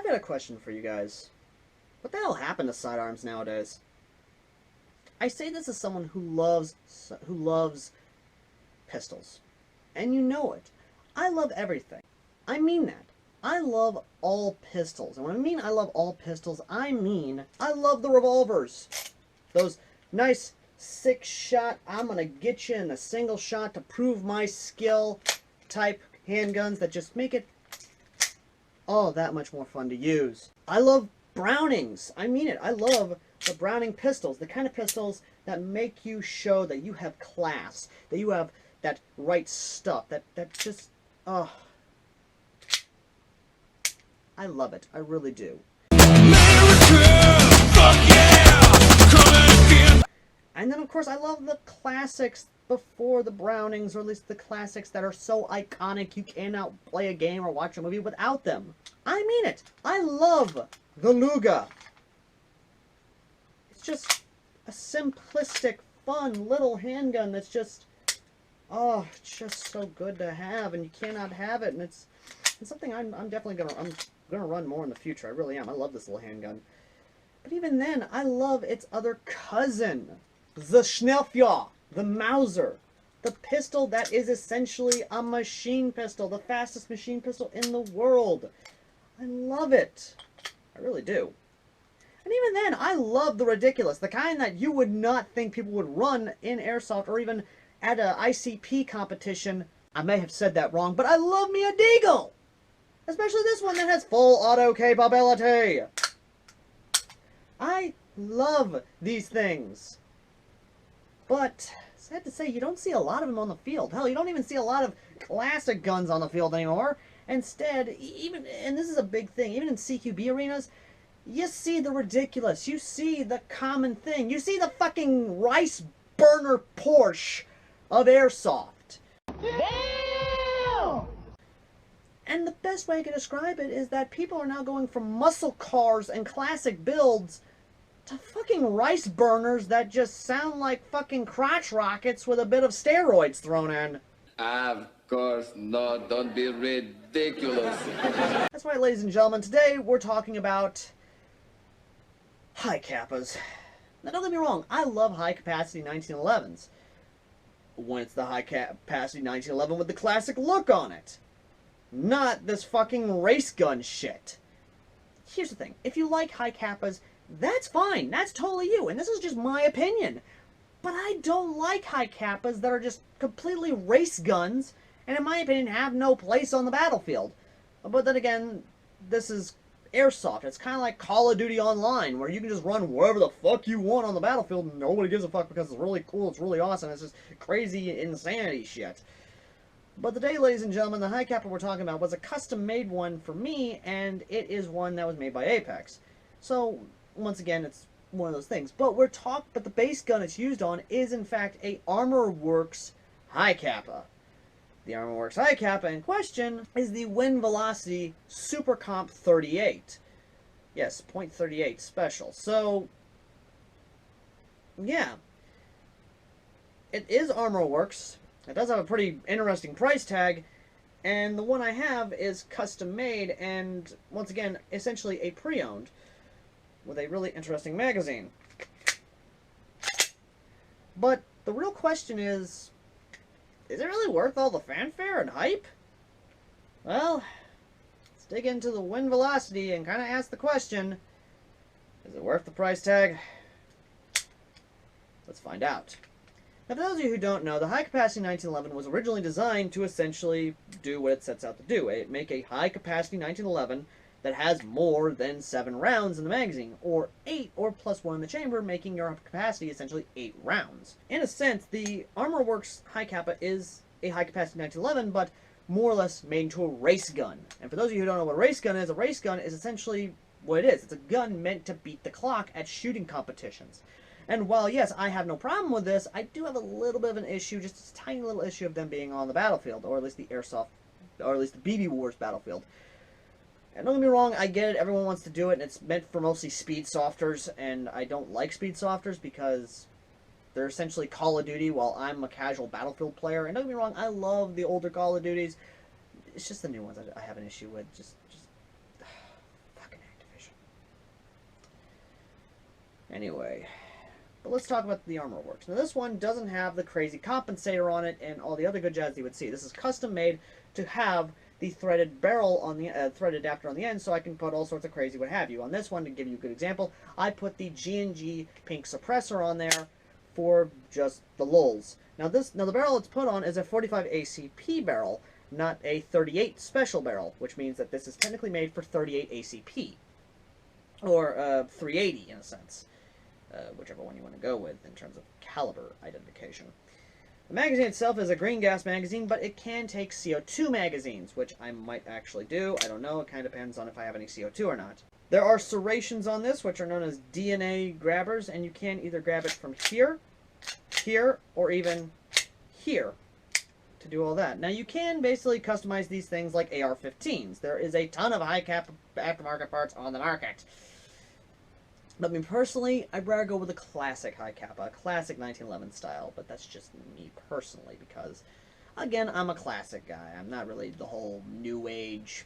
got a question for you guys. What the hell happened to sidearms nowadays? I say this as someone who loves pistols. And you know it. I love everything. I mean that. I love all pistols. And when I mean I love all pistols, I mean I love the revolvers. Those nice 6-shot, I'm gonna get you in a single shot to prove my skill type handguns that just make it all that much more fun to use. I love Brownings. I mean it. I love the Browning pistols. The kind of pistols that make you show that you have class. That you have that right stuff. That just, oh. I love it. I really do. America, fuck yeah! And then, of course, I love the classics before the Brownings, or at least the classics that are so iconic you cannot play a game or watch a movie without them. I mean it. I love the Luga. It's just a simplistic, fun little handgun that's just, oh, it's just so good to have, and you cannot have it, and it's something I'm definitely gonna run more in the future. I really am. I love this little handgun. But even then, I love its other cousin, the Schnellfeuer, the Mauser, the pistol that is essentially a machine pistol, the fastest machine pistol in the world. I love it. I really do. And even then, I love the ridiculous, the kind that you would not think people would run in Airsoft or even at a ICP competition. I may have said that wrong, but I love me a Deagle! Especially this one that has full auto capability. I love these things. But, sad to say, you don't see a lot of them on the field. Hell, you don't even see a lot of classic guns on the field anymore. Instead, even, and this is a big thing, even in CQB arenas, you see the ridiculous. You see the common thing. You see the fucking rice burner Porsche of Airsoft. Damn! And the best way I can describe it is that people are now going from muscle cars and classic builds to fucking rice burners that just sound like fucking crotch rockets with a bit of steroids thrown in. Of course not. Don't be ridiculous. That's right, ladies and gentlemen. Today we're talking about hi-capas. Now, don't get me wrong. I love high-capacity 1911s. When it's the high-capacity 1911 with the classic look on it. Not this fucking race gun shit. Here's the thing. If you like hi-capas, that's fine. That's totally you. And this is just my opinion. But I don't like hi-capas that are just completely race guns, and in my opinion have no place on the battlefield. But then again, this is Airsoft. It's kind of like Call of Duty Online, where you can just run wherever the fuck you want on the battlefield and nobody gives a fuck because it's really cool, it's really awesome, it's just crazy insanity shit. But today, ladies and gentlemen, the hi-capa we're talking about was a custom-made one for me, and it is one that was made by Apex. So, once again, it's one of those things. But but the base gun it's used on is, in fact, a Armor Works hi-capa. The Armor Works hi-capa in question is the Wind Velocity SuperComp 38. Yes, .38 special. So, yeah. It is Armor Works. It does have a pretty interesting price tag, and the one I have is custom made and, once again, essentially a pre-owned with a really interesting magazine. But the real question is it really worth all the fanfare and hype? Well, let's dig into the Wind Velocity and kind of ask the question, is it worth the price tag? Let's find out. Now, for those of you who don't know, the high-capacity 1911 was originally designed to essentially do what it sets out to do. Make a high-capacity 1911 that has more than 7 rounds in the magazine, or 8, or plus 1 in the chamber, making your capacity essentially 8 rounds. In a sense, the Armor Works hi-capa is a high-capacity 1911, but more or less made into a race gun. And for those of you who don't know what a race gun is essentially what it is. It's a gun meant to beat the clock at shooting competitions. And while, yes, I have no problem with this, I do have a little bit of an issue, just a tiny little issue of them being on the battlefield, or at least the Airsoft, or at least the BB Wars battlefield. And don't get me wrong, I get it, everyone wants to do it, and it's meant for mostly speed softers, and I don't like speed softers because they're essentially Call of Duty while I'm a casual Battlefield player. And don't get me wrong, I love the older Call of Duties. It's just the new ones I have an issue with. Just fucking Anyway, but let's talk about the Armor Works. Now this one doesn't have the crazy compensator on it and all the other good jazz you would see. This is custom made to have the threaded barrel on the threaded adapter on the end, so I can put all sorts of crazy what have you. On this one, to give you a good example, I put the G&G pink suppressor on there for just the lulz. Now the barrel it's put on is a 45 ACP barrel, not a 38 special barrel, which means that this is technically made for 38 ACP, or 380 in a sense, whichever one you want to go with in terms of caliber identification. The magazine itself is a green gas magazine, but it can take CO2 magazines, which I might actually do. I don't know. It kind of depends on if I have any CO2 or not. There are serrations on this, which are known as DNA grabbers, and you can either grab it from here, here, or even here to do all that. Now, you can basically customize these things like AR-15s. There is a ton of hi-capa aftermarket parts on the market. But me personally, I'd rather go with a classic hi-capa, a classic 1911 style, but that's just me personally because, again, I'm a classic guy. I'm not really the whole new age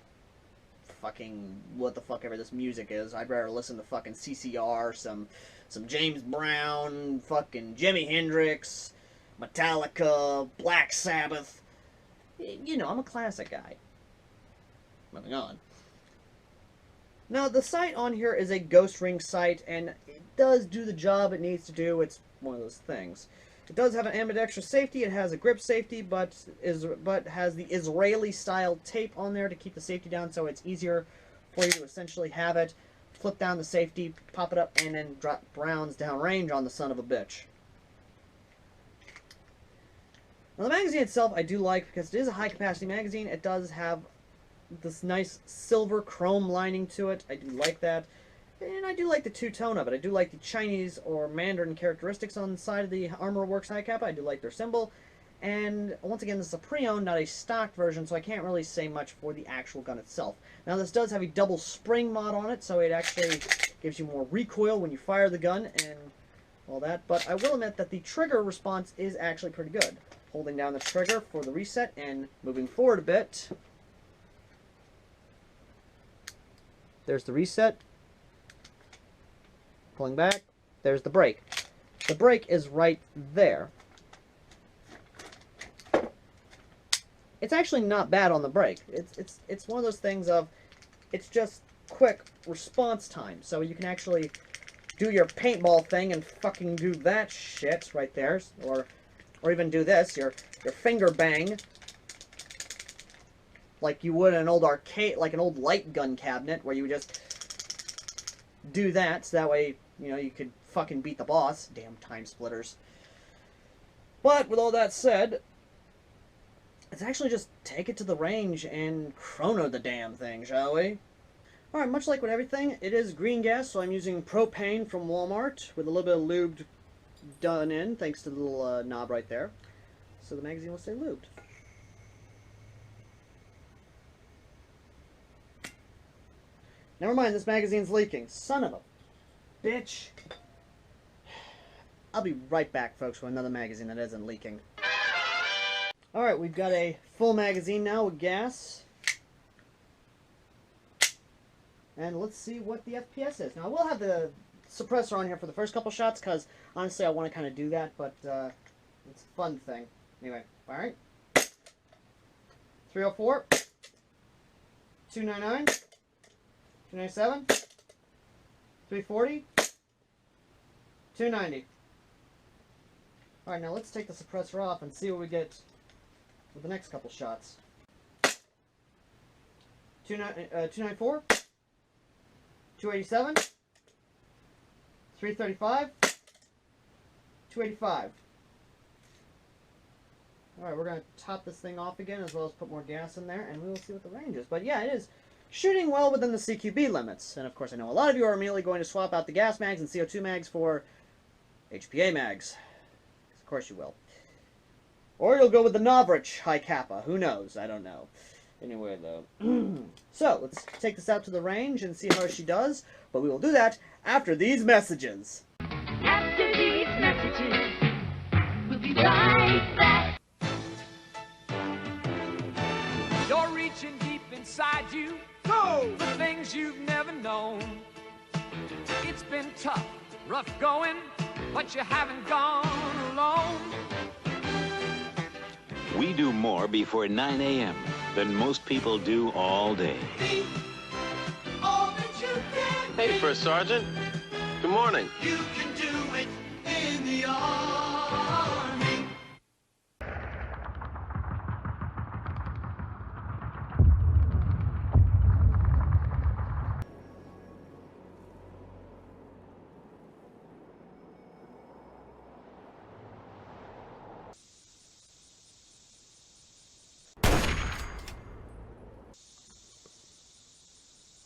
fucking what the fuck ever this music is. I'd rather listen to fucking CCR, some James Brown, fucking Jimi Hendrix, Metallica, Black Sabbath. You know, I'm a classic guy. Moving on. Now, the sight on here is a ghost ring sight, and it does do the job it needs to do. It's one of those things. It does have an ambidextrous safety. It has a grip safety, but has the Israeli-style tape on there to keep the safety down, so it's easier for you to essentially have it, flip down the safety, pop it up, and then drop rounds downrange on the son of a bitch. Now, the magazine itself I do like because it is a high-capacity magazine. It does have this nice silver chrome lining to it. I do like that. And I do like the two-tone of it. I do like the Chinese or Mandarin characteristics on the side of the Armor Works hi-capa. I do like their symbol. And once again, this is a pre-owned, not a stock version, so I can't really say much for the actual gun itself. Now, this does have a double spring mod on it, so it actually gives you more recoil when you fire the gun and all that. But I will admit that the trigger response is actually pretty good. Holding down the trigger for the reset and moving forward a bit. There's the reset. Pulling back. There's the brake. The brake is right there. It's actually not bad on the brake. It's one of those things of, it's just quick response time. So you can actually do your paintball thing and fucking do that shit right there, or even do this, your finger bang, like you would in an old arcade, like an old light gun cabinet, where you just do that, so that way, you know, you could fucking beat the boss. Damn time splitters. But with all that said, let's actually just take it to the range and chrono the damn thing, shall we? Alright, much like with everything, it is green gas, so I'm using propane from Walmart with a little bit of lubed done in, thanks to the little knob right there. So the magazine will stay lubed. Never mind, this magazine's leaking. Son of a bitch. I'll be right back, folks, with another magazine that isn't leaking. Alright, we've got a full magazine now with gas. And let's see what the FPS is. Now, I will have the suppressor on here for the first couple shots, because honestly I want to kind of do that, but it's a fun thing. Anyway, alright. 304. 299. 297, 340, 290. Alright, now let's take the suppressor off and see what we get with the next couple shots. 294, 287, 335, 285. Alright, we're going to top this thing off again, as well as put more gas in there, and we will see what the range is. But yeah, it is shooting well within the CQB limits. And of course, I know a lot of you are immediately going to swap out the gas mags and CO2 mags for HPA mags. Of course you will. Or you'll go with the Novrich hi-capa. Who knows? I don't know. Anyway, though. So, let's take this out to the range and see how she does. But we will do that after these messages. After these messages, we'll be right back. You're reaching deep inside you. Go! For things you've never known. It's been tough Rough going, but you haven't gone alone. We do more before 9 a.m. than most people do all day. Hey, First Sergeant. Good morning. You can do it in the Army.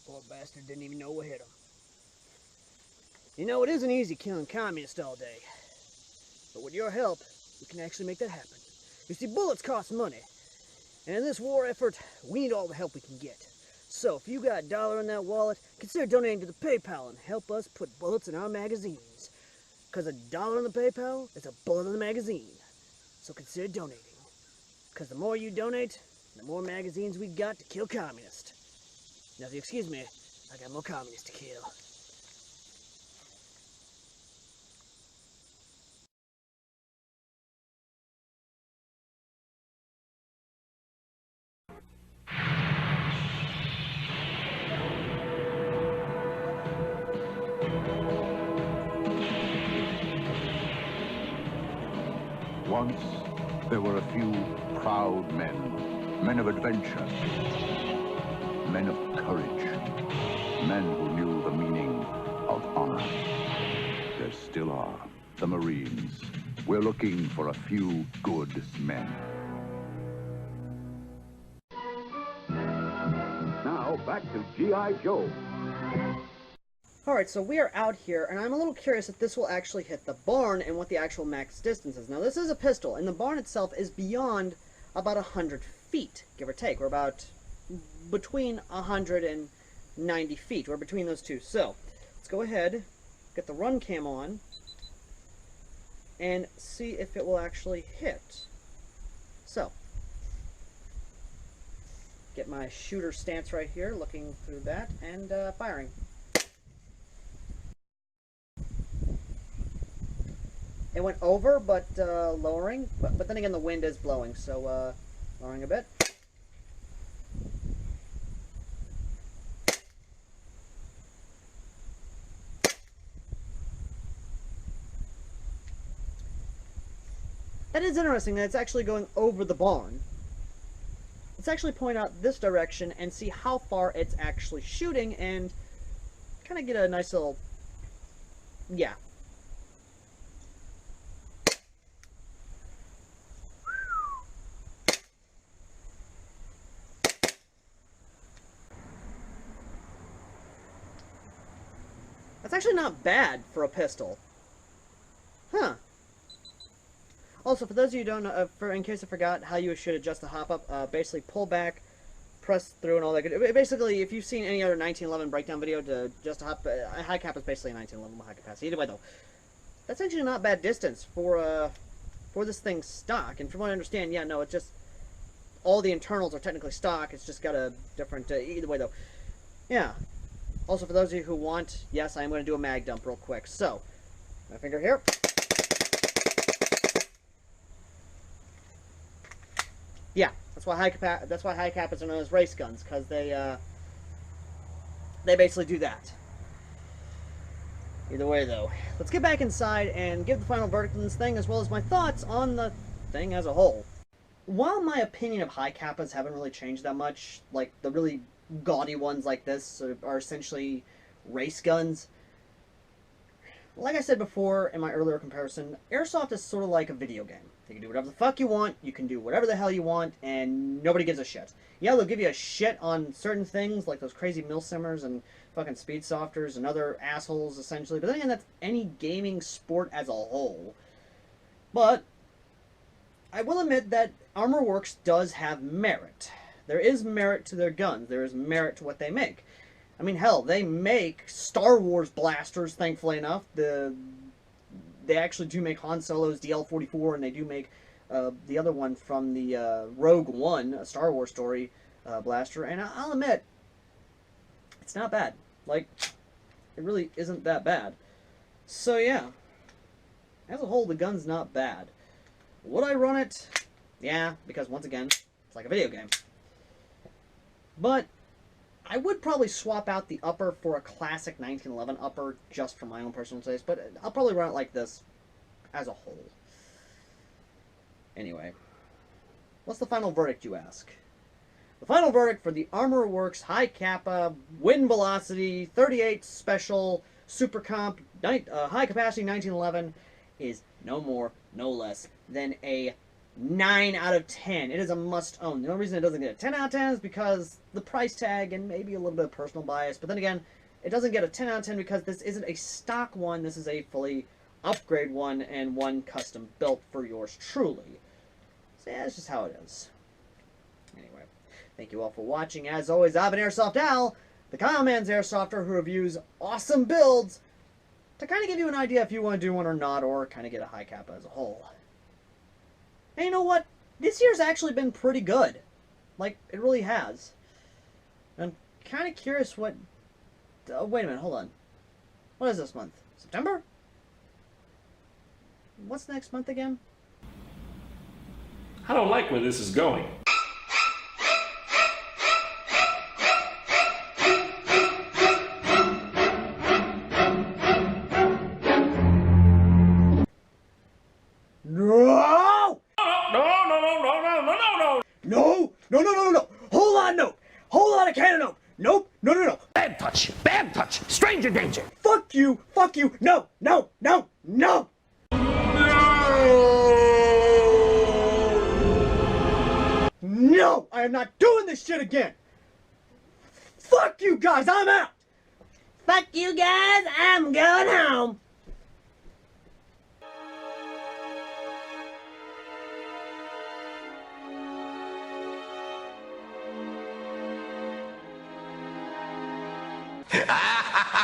Poor bastard didn't even know what hit him. You know, it isn't easy killing communists all day. But with your help, we can actually make that happen. You see, bullets cost money. And in this war effort, we need all the help we can get. So, if you got a dollar in that wallet, consider donating to the PayPal and help us put bullets in our magazines. Because a dollar in the PayPal is a bullet in the magazine. So consider donating. Because the more you donate, the more magazines we got to kill communists. Now, if you excuse me, I got more communists to kill. Once, there were a few proud men of adventure, men of courage, men who knew the meaning of honor. There still are, the Marines. We're looking for a few good men. Now, back to G.I. Joe. Alright, so we are out here, and I'm a little curious if this will actually hit the barn and what the actual max distance is. Now, this is a pistol, and the barn itself is beyond about 100 feet, give or take. We're about between 100 and 90 feet. We're between those two. So, let's go ahead, get the run cam on, and see if it will actually hit. So, get my shooter stance right here, looking through that, and firing. It went over, but lowering. But then again, the wind is blowing, so lowering a bit. That is interesting that it's actually going over the barn. Let's actually point out this direction and see how far it's actually shooting and kind of get a nice little... yeah. That's actually not bad for a pistol. Huh. Also, for those of you who don't know, in case I forgot how you should adjust the hop-up, basically pull back, press through, and all that good. Basically, if you've seen any other 1911 breakdown video to adjust a hi-capa is basically a 1911 high capacity. Either way, though, that's actually not bad distance for this thing's stock. And from what I understand, yeah, no, it's just all the internals are technically stock. It's just got a different. Either way, though, yeah. Also, for those of you who want, yes, I am going to do a mag dump real quick. So, my finger here. Yeah, that's why hi-capas are known as race guns, because they basically do that. Either way, though, let's get back inside and give the final verdict on this thing, as well as my thoughts on the thing as a whole. While my opinion of hi-capas haven't really changed that much, like the really gaudy ones like this are essentially race guns. Like I said before in my earlier comparison, Airsoft is sort of like a video game. You can do whatever the fuck you want, you can do whatever the hell you want, and nobody gives a shit. Yeah, they'll give you a shit on certain things, like those crazy milsimmers and fucking speed softers and other assholes, essentially. But then again, that's any gaming sport as a whole. But I will admit that Armor Works does have merit. There is merit to their guns. There is merit to what they make. I mean, hell, they make Star Wars blasters, thankfully enough. They actually do make Han Solo's DL-44, and they do make the other one from the Rogue One, a Star Wars story blaster. And I'll admit, it's not bad. Like, it really isn't that bad. So yeah, as a whole, the gun's not bad. Would I run it? Yeah, because once again, it's like a video game. But I would probably swap out the upper for a classic 1911 upper just for my own personal taste, but I'll probably run it like this as a whole. Anyway, what's the final verdict, you ask? The final verdict for the Armor Works hi-capa, wind velocity, 38 special, SuperComp, high-capacity 1911 is no more, no less than a 9 out of 10. It is a must-own. The only reason it doesn't get a 10 out of 10 is because the price tag and maybe a little bit of personal bias. But then again, it doesn't get a 10 out of 10 because this isn't a stock one. This is a fully upgrade one and one custom built for yours truly. So yeah, that's just how it is. Anyway, thank you all for watching. As always, I've been AirsoftAL, the Kyle Man's Airsofter who reviews awesome builds to kind of give you an idea if you want to do one or not, or kind of get a hi-capa as a whole. And you know what? This year's actually been pretty good. Like, it really has. I'm kind of curious what... wait a minute, hold on. What is this month? September? What's next month again? I don't like where this is going. No! No! Hold on, no! Hold on, a cannon, no! Nope, no! Bad touch! Bad touch! Stranger danger! Fuck you! No! No! I am not doing this shit again! Fuck you guys, I'm out! Fuck you guys, I'm going home! Ha ha ha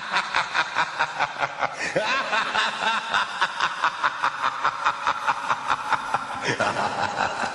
ha!